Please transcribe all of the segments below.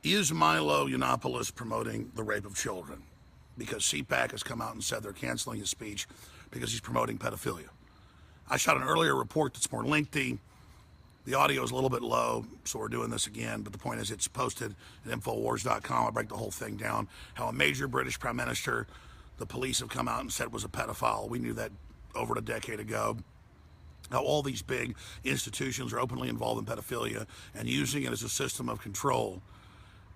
Is Milo Yiannopoulos promoting the rape of children? Because CPAC has come out and said they're canceling his speech because he's promoting pedophilia. I shot an earlier report that's more lengthy. The audio is a little bit low, so we're doing this again, but the point is it's posted at Infowars.com. I break the whole thing down. How a major British Prime Minister, the police have come out and said was a pedophile. We knew that over a decade ago. How all these big institutions are openly involved in pedophilia and using it as a system of control.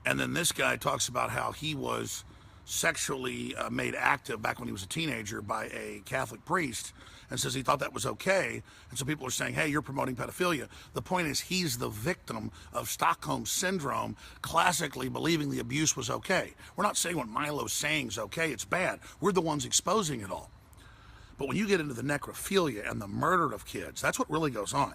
And then this guy talks about how he was sexually made active back when he was a teenager by a Catholic priest, and says he thought that was okay. And so people are saying, hey, you're promoting pedophilia. The point is he's the victim of Stockholm Syndrome, classically believing the abuse was okay. We're not saying what Milo's saying is okay, it's bad. We're the ones exposing it all. But when you get into the necrophilia and the murder of kids, that's what really goes on.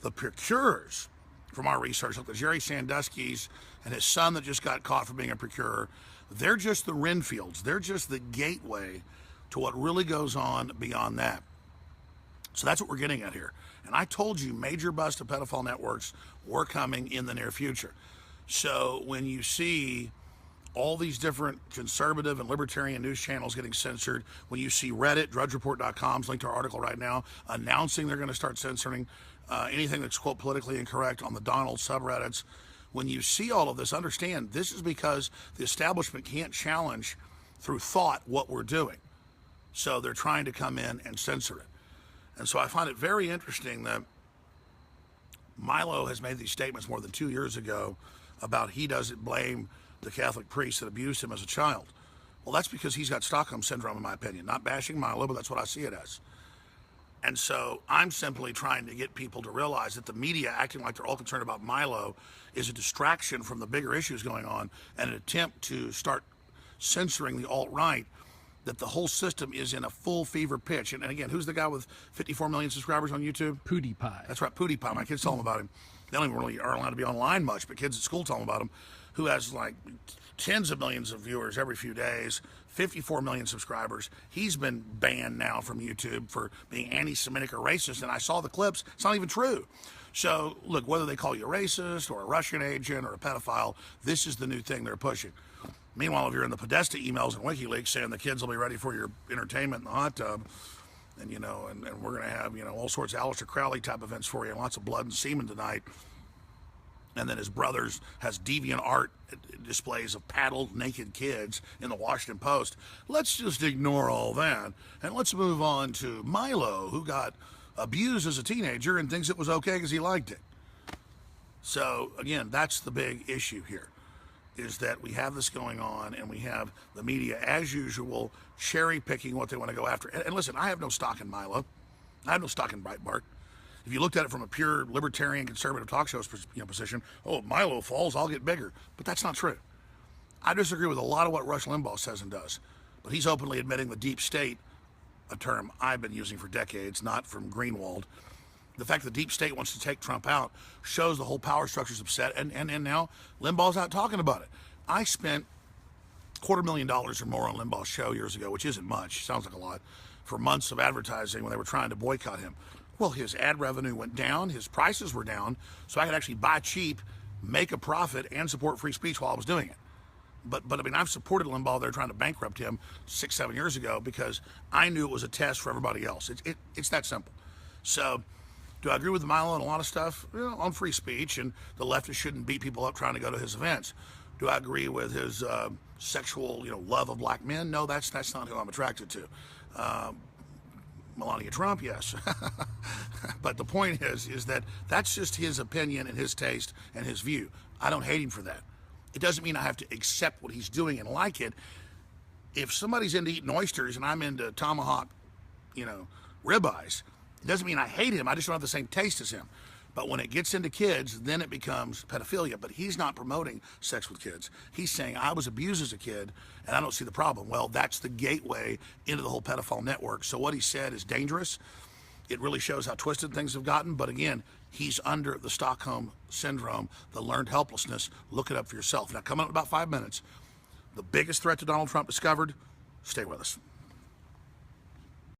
The procurers, from our research, like the Jerry Sandusky's and his son that just got caught for being a procurer, they're just the Renfields. They're just the gateway to what really goes on beyond that. So that's what we're getting at here. And I told you major bust of pedophile networks were coming in the near future. So when you see all these different conservative and libertarian news channels getting censored, when you see Reddit, drudgereport.com's linked to our article right now, announcing they're going to start censoring anything that's, quote, politically incorrect on the Donald subreddits, when you see all of this, understand this is because the establishment can't challenge through thought what we're doing. So they're trying to come in and censor it. And so I find it very interesting that Milo has made these statements more than 2 years ago about he doesn't blame the Catholic priest that abused him as a child. Well, that's because he's got Stockholm Syndrome, in my opinion. Not bashing Milo, but that's what I see it as. And so I'm simply trying to get people to realize that the media acting like they're all concerned about Milo is a distraction from the bigger issues going on and an attempt to start censoring the alt-right, that the whole system is in a full fever pitch. And again, who's the guy with 54 million subscribers on YouTube? PewDiePie. That's right, PewDiePie. My kids tell them about him. They don't even really are allowed to be online much, but kids at school tell them about him, who has like tens of millions of viewers every few days, 54 million subscribers. He's been banned now from YouTube for being anti-Semitic or racist, and I saw the clips. It's not even true. So, look, whether they call you a racist or a Russian agent or a pedophile, this is the new thing they're pushing. Meanwhile, if you're in the Podesta emails and WikiLeaks saying the kids will be ready for your entertainment in the hot tub, and, you know, and we're going to have, you know, all sorts of Aleister Crowley type events for you and lots of blood and semen tonight. And then his brothers has deviant art displays of paddled naked kids in the Washington Post. Let's just ignore all that and let's move on to Milo, who got abused as a teenager and thinks it was okay because he liked it. So again, that's the big issue here, is that we have this going on and we have the media, as usual, cherry picking what they want to go after. And listen, I have no stock in Milo. I have no stock in Breitbart. If you looked at it from a pure libertarian conservative talk show position, oh, if Milo falls, I'll get bigger. But that's not true. I disagree with a lot of what Rush Limbaugh says and does. But he's openly admitting the deep state, a term I've been using for decades, not from Greenwald. The fact that the deep state wants to take Trump out shows the whole power structure's upset, and now Limbaugh's out talking about it. I spent $250,000 or more on Limbaugh's show years ago, which isn't much, sounds like a lot, for months of advertising when they were trying to boycott him. Well, his ad revenue went down, his prices were down, so I could actually buy cheap, make a profit, and support free speech while I was doing it. But I mean, I've supported Limbaugh. They're trying to bankrupt him 6-7 years ago because I knew it was a test for everybody else. It's that simple. So, do I agree with Milo on a lot of stuff? Well, on free speech, and the leftists shouldn't beat people up trying to go to his events. Do I agree with his sexual, love of black men? No, that's not who I'm attracted to. Melania Trump, yes. But the point is that that's just his opinion and his taste and his view. I don't hate him for that. It doesn't mean I have to accept what he's doing and like it. If somebody's into eating oysters and I'm into tomahawk, ribeyes, it doesn't mean I hate him. I just don't have the same taste as him. But when it gets into kids, then it becomes pedophilia. But he's not promoting sex with kids. He's saying, I was abused as a kid, and I don't see the problem. Well, that's the gateway into the whole pedophile network. So what he said is dangerous. It really shows how twisted things have gotten. But again, he's under the Stockholm Syndrome, the learned helplessness. Look it up for yourself. Now, coming up in about 5 minutes, the biggest threat to Donald Trump discovered. Stay with us.